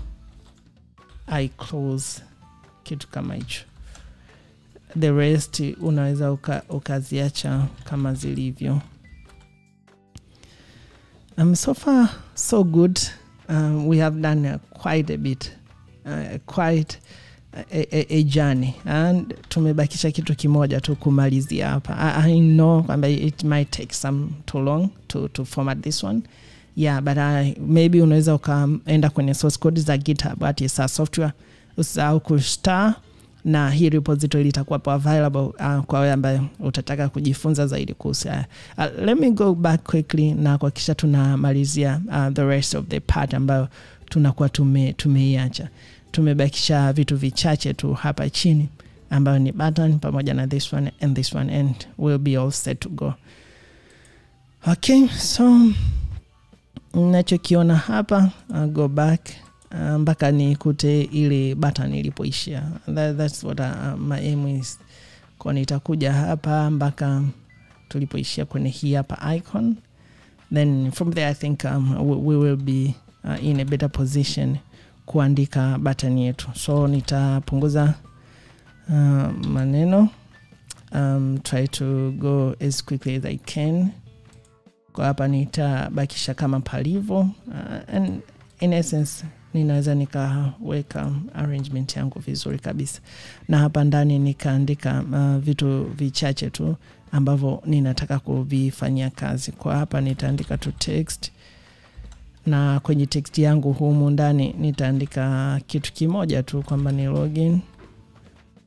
I close, kitu kama hicho. The rest unaweza ukaziacha kama zilivyo. So far so good. We have done quite a bit, quite a journey, and tumebakisha kitu kimoja tu kumalizia hapa. I know kwamba it might take some too long to format this one. Yeah, but maybe unaweza ukaenda kwenye source code za GitHub at Yesaya Software, usahau kustar, na hii repository itakuwa available kwa wewe ambaye utataka kujifunza zaidi kuhusu. Let me go back quickly na kuhakikisha tunamalizia the rest of the part ambayo tunakuwa tumeiacha. Tumebakisha vitu vichache tu hapa chini ambayo ni button pamoja na this one and this one, and we'll be all set to go. Okay, so nachokiona hapa, go back mpaka nikute ile button ilipoishia. That's what my aim is. Kwa nitakuja hapa mpaka tulipoishia kwenye hii hapa icon. Then from there I think we will be in a better position kuandika button yetu. So nitapunguza maneno, try to go as quickly as I can. Kwa hapa nitabakisha kama palivo, and in essence ninaweza nikaweka arrangement yangu vizuri kabisa. Na hapa ndani nikaandika vitu vichache tu ambavyo ninataka kuvifanyia kazi. Kwa hapa nitaandika tu text, na kwenye text yangu humu ndani nitaandika kitu kimoja tu kwamba ni login.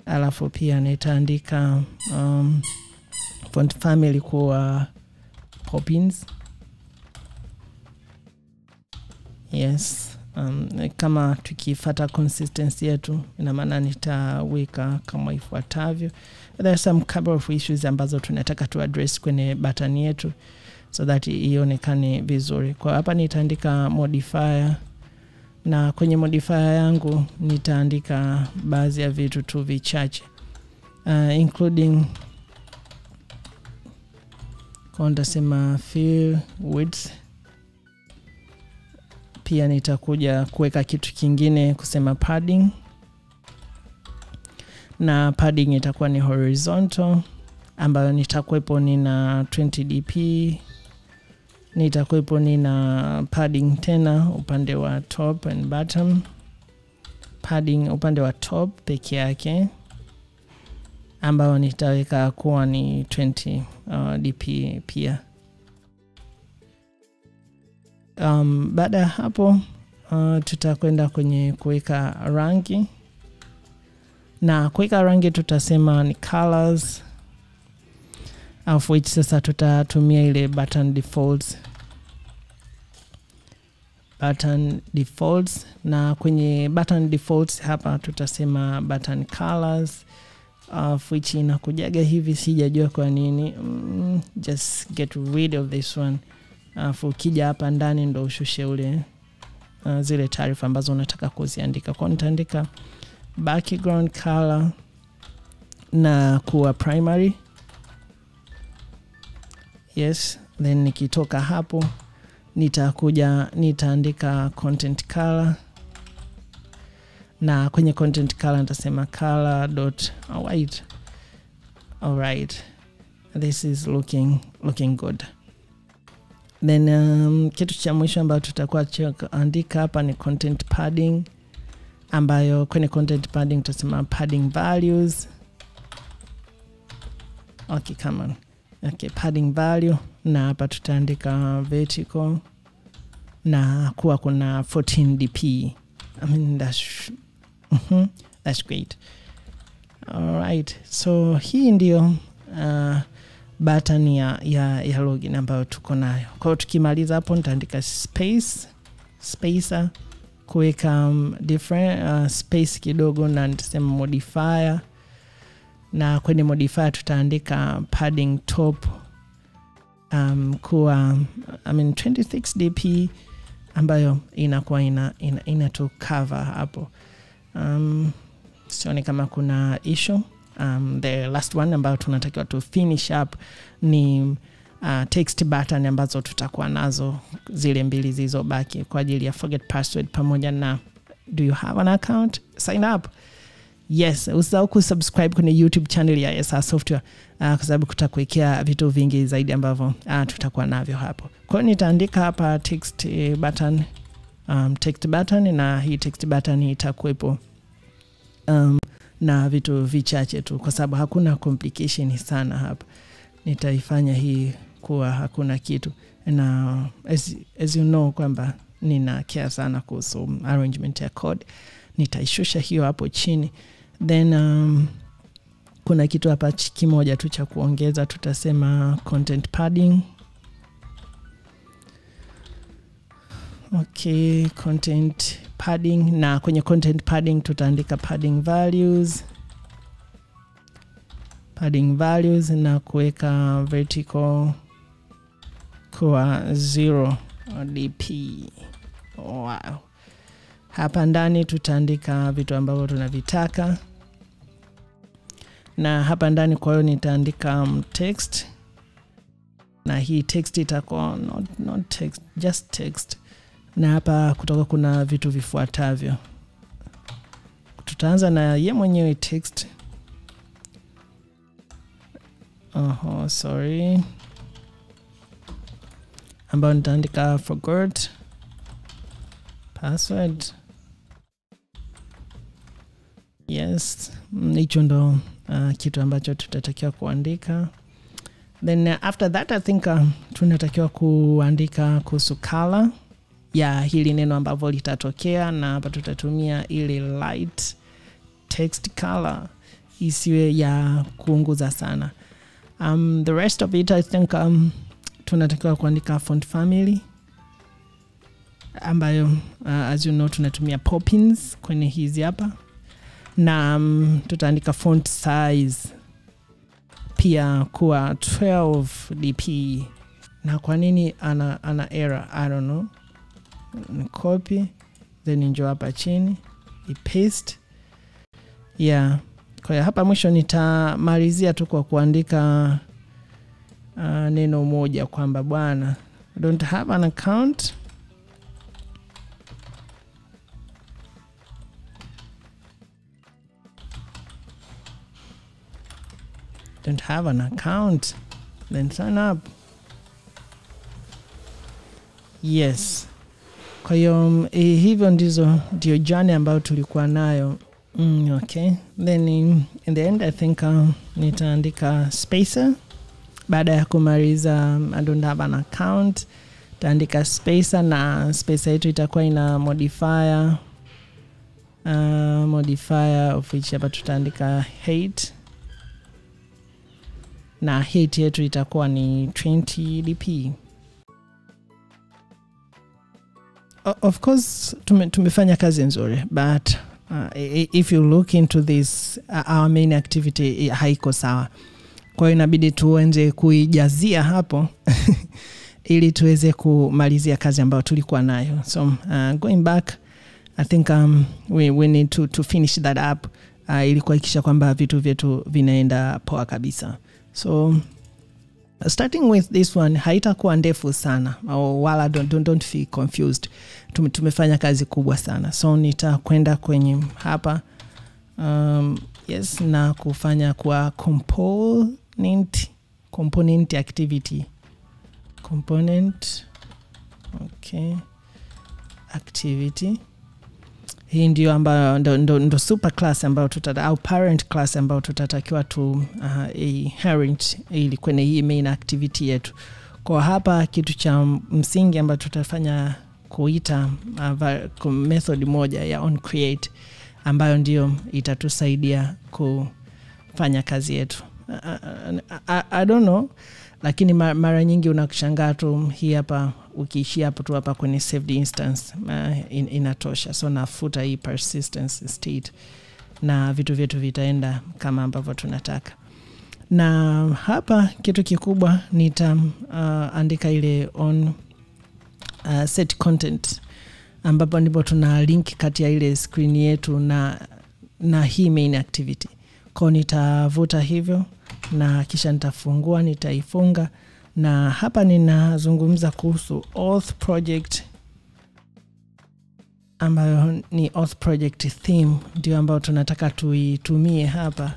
Alafu pia nitaandika font family kwa Poppins. Yes, kama tukifuata consistency yetu, ina maana nitaweka kama ifuatavyo. There are some couple of issues ambazo tunataka tu address kwenye button yetu so that ionekane vizuri. Kwa hapa nitaandika modifier, na kwenye modifier yangu nitaandika baadhi ya vitu tu vichache, including kwa nitasema fill width. Pia nitakuja kuweka kitu kingine kusema padding, na padding itakuwa ni horizontal ambayo nitakuwepo nina 20 dp. Nitakuwepo nina padding tena upande wa top and bottom. Padding upande wa top peke yake ambayo nitaweka kuwa ni 20 dp pia. Baada ya hapo tutakwenda kwenye kuweka rangi, na kuweka rangi tutasema ni colors, of which sasa tutatumia ile button defaults, na kwenye button defaults hapa tutasema button colors, of which inakujaga hivi, sijajua kwa nini. Just get rid of this one. Ukija hapa ndani ndo ushushe ule zile taarifa ambazo unataka kuziandika. Kwa nitaandika background color na kuwa primary. Yes, then nikitoka hapo nitaandika content color, na kwenye content color nitasema color.white. Alright, this is looking good. Then kitu cha mwisho ambayo tutakuwa andika hapa ni content padding, ambayo kwenye content padding tutasema padding values. Okay, come on. Okay, padding value, na hapa tutaandika vertical na kuwa kuna 14 dp. I mean that's great. Alright, so hii ndio button ya login ambayo tuko nayo. Kwa hiyo tukimaliza hapo nitaandika spacer kuweka different space kidogo, na nitasema modifier, na kwenye modifier tutaandika padding top kuwa 26 dp, ambayo inakuwa ina to cover hapo. Sioni kama kuna issue. The last one ambayo tunatakiwa to finish up ni text button ambazo tutakuwa nazo zile mbili zilizobaki kwa ajili ya forget password pamoja na do you have an account, sign up. Yes, usisahau kusubscribe kwenye YouTube channel ya Yesaya Software kwa sababu kutakuwekea vitu vingi zaidi ambavyo tutakuwa navyo hapo. Kwa hiyo nitaandika hapa text button, na hii text button itakuwepo na vitu vichache tu kwa sababu hakuna complication sana hapa. Nitaifanya hii kuwa hakuna kitu, na as you know kwamba nina care sana kuhusu arrangement ya code. Nitaishusha hiyo hapo chini. Then kuna kitu hapa kimoja tu cha kuongeza, tutasema content padding. Okay, content padding, na kwenye content padding tutaandika padding values na kuweka vertical kwa 0 dp. Wow. Hapa ndani tutaandika vitu ambavyo tunavitaka, na hapa ndani kwa hiyo nitaandika text, na hii text itakuwa not text, just text. Na hapa kutoka kuna vitu vifuatavyo. Tutaanza na ye mwenyewe text. Sorry. Ambayo nitaandika forgot password. Yes, hicho ndo kitu ambacho tutatakiwa kuandika. Then after that I think tunatakiwa kuandika kuhusu color ya hili neno ambavyo litatokea, na hapa tutatumia ile light text color, isiwe ya kuunguza sana. The rest of it I think tunatakiwa kuandika font family, ambayo as you know tunatumia Poppins kwenye hizi hapa, na tutaandika font size pia kuwa 12 dp. Na kwa nini ana error I don't know. Copy, then njoo hapa chini paste. Yeah, kwa hiyo hapa mwisho nitamalizia tu kwa kuandika neno moja kwamba bwana don't have an account. Don't have an account, then sign up. Yes. Kwa hiyo hivyo ndio journey ambayo tulikuwa nayo. Okay. Then in the end I think nitaandika spacer. Baada ya kumaliza I don't have an account, taandika spacer, na spacer yetu itakuwa ina modifier of which hapa tutaandika height, na height yetu itakuwa ni 20 dp. Of course tumefanya kazi nzuri, but if you look into this our main activity haiko sawa. Kwa hiyo inabidi tuanze kuijazia hapo ili tuweze kumalizia kazi ambayo tulikuwa nayo. So going back I think we need to finish that up ili kuhakikisha kwamba vitu vyetu vinaenda poa kabisa. So Starting with this one haitakuwa ndefu sana, wala don't feel confused. Tumefanya kazi kubwa sana. So nitakwenda kwenye hapa yes, na kufanya kwa component activity. Component, okay, activity. Hii ndio ambayo ndo super class ambayo au parent class ambayo tutatakiwa tu inherit ili kwenye hii main activity yetu. Kwa hapa kitu cha msingi ambayo tutafanya kuita method moja ya onCreate ambayo ndio itatusaidia kufanya kazi yetu. I don't know, lakini mara nyingi unakushangaa tu hii hapa ukiishia hapo tu hapa kwenye saved instance inatosha. So nafuta hii persistence state na vitu vyetu vitaenda kama ambavyo tunataka. Na hapa kitu kikubwa nitaandika ile on set content ambapo ndipo tuna link kati ya ile screen yetu na hii main activity. Kwa nitavuta hivyo na kisha nitafungua, nitaifunga, na hapa ninazungumza kuhusu auth project ambayo ni auth project theme, ndio ambayo tunataka tuitumie hapa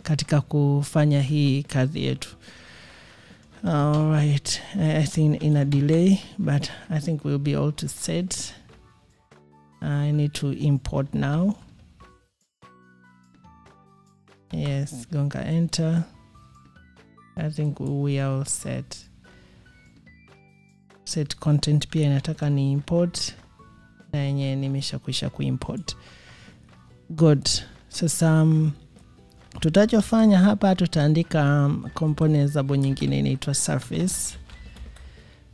katika kufanya hii kazi yetu. Alright, I think in a delay, but I think we'll be all to set. I need to import now. Yes, gonga enter. I think we are all set. Set content pia inataka ni import, na yenye nimeshakwisha kuimport. Good. Sasa tutachofanya hapa tutaandika component zabo nyingine inaitwa surface.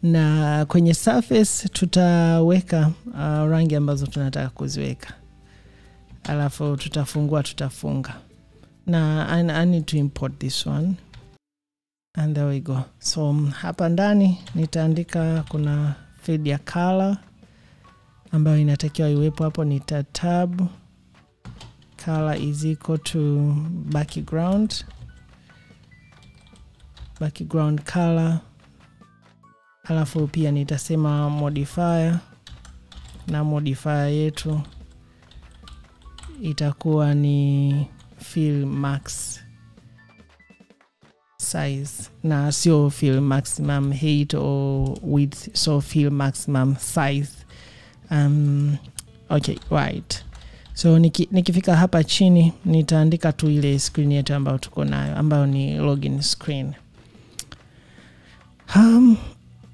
Na kwenye surface tutaweka rangi ambazo tunataka kuziweka. Alafu tutafunga. Na I need to import this one. And there we go. So hapa ndani nitaandika kuna field ya color ambayo inatakiwa iwepo hapo. Nita tab color is equal to background color. Alafu pia nitasema modifier, na modifier yetu itakuwa ni fill max size, na sio fill maximum height or width, so fill maximum size. Okay, right. So nikifika hapa chini nitaandika tu ile screen yetu ambayo tuko nayo, ambayo ni login screen.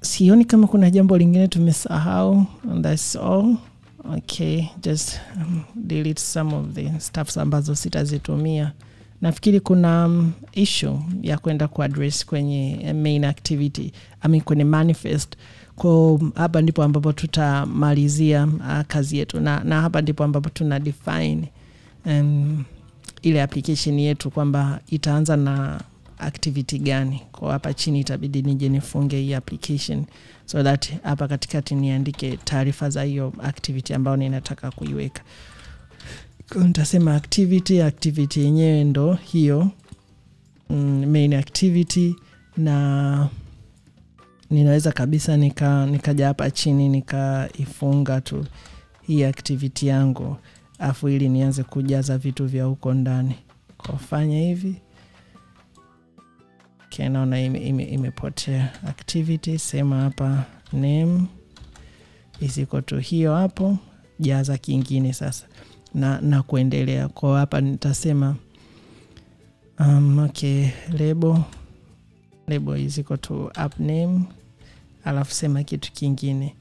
Sioni kama kuna jambo lingine tumesahau. That's all. Okay, just delete some of the stuff ambazo sitazitumia. Nafikiri kuna issue ya kwenda kuaddress kwenye main activity, kwenye manifest. Kwa hapa ndipo ambapo tutamalizia kazi yetu, na hapa ndipo ambapo tuna define ile application yetu kwamba itaanza na activity gani. Kwa hapa chini itabidi nije nifunge hii application so that hapa katikati niandike taarifa za hiyo activity ambayo ninataka kuiweka. Kwa nitasema activity yenyewe ndo hiyo main activity, na ninaweza kabisa nikaja hapa chini nikaifunga tu hii activity yangu, afu ili nianze kujaza vitu vya huko ndani. Kwa kufanya hivi naona imepotea activity. Sema hapa name is equal to hiyo hapo, jaza kingine sasa na kuendelea. Kwa hapa nitasema okay, label is equal to app name, alafu sema kitu kingine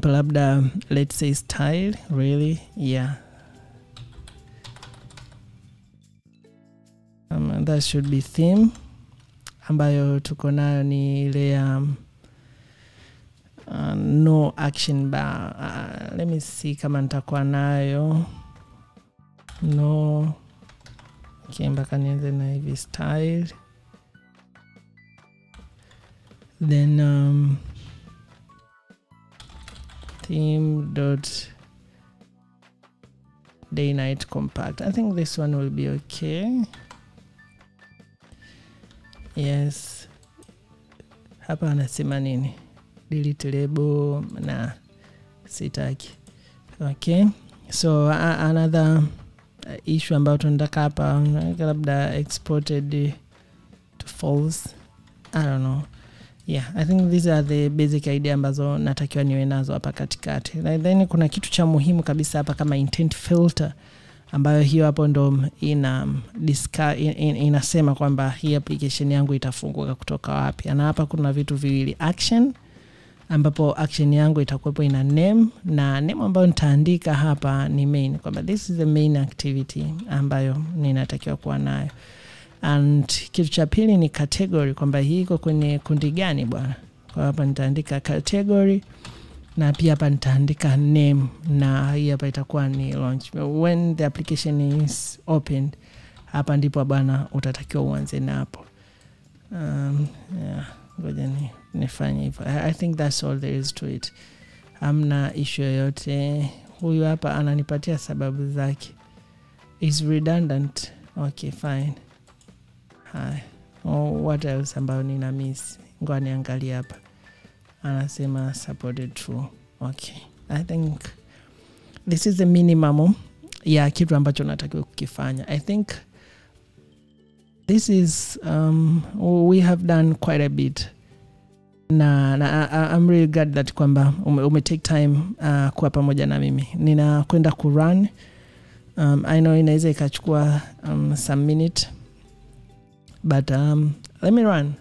labda let's say style, really, yeah. That should be theme ambayo tuko nayo ni ile no action bar. Let me see kama nitakuwa nayo no. Okay, mpaka nianze na hivi style, then theme dot day night compact. I think this one will be okay. Yes. Hapa anasema nini? Delete label na sitaki. Okay. So another issue ambayo tunataka hapa labda exported to false. I don't know. Yeah, I think these are the basic idea ambazo natakiwa niwe nazo hapa katikati. Then kuna kitu cha muhimu kabisa hapa kama intent filter, ambayo hiyo hapo ndo inasema kwamba hii application yangu itafunguka kutoka wapi. Na hapa kuna vitu viwili, action, ambapo action yangu itakuwepo ina name, na name ambayo nitaandika hapa ni main, kwamba this is the main activity ambayo ninatakiwa kuwa nayo. And kitu cha pili ni category, kwamba hii iko kwenye kundi gani bwana. Kwa hapa nitaandika category, na pia hapa nitaandika name, na hii hapa itakuwa ni launch. When the application is opened, hapa ndipo bwana utatakiwa uanze na hapo. Yeah, ngoja nifanye hivyo. I think that's all there is to it. Hamna issue yoyote. Huyu hapa ananipatia sababu zake. Is redundant. Okay, fine. Hi. What else ambayo nina miss? Ngoja niangalie hapa. Anasema supported true. Okay. I think this is the minimum ya kitu ambacho natakiwa kukifanya. I think this is we have done quite a bit. Na I'm really glad that kwamba take time kuwa pamoja na mimi. Ninakwenda ku run. I know inaweza ikachukua some minute, but let me run.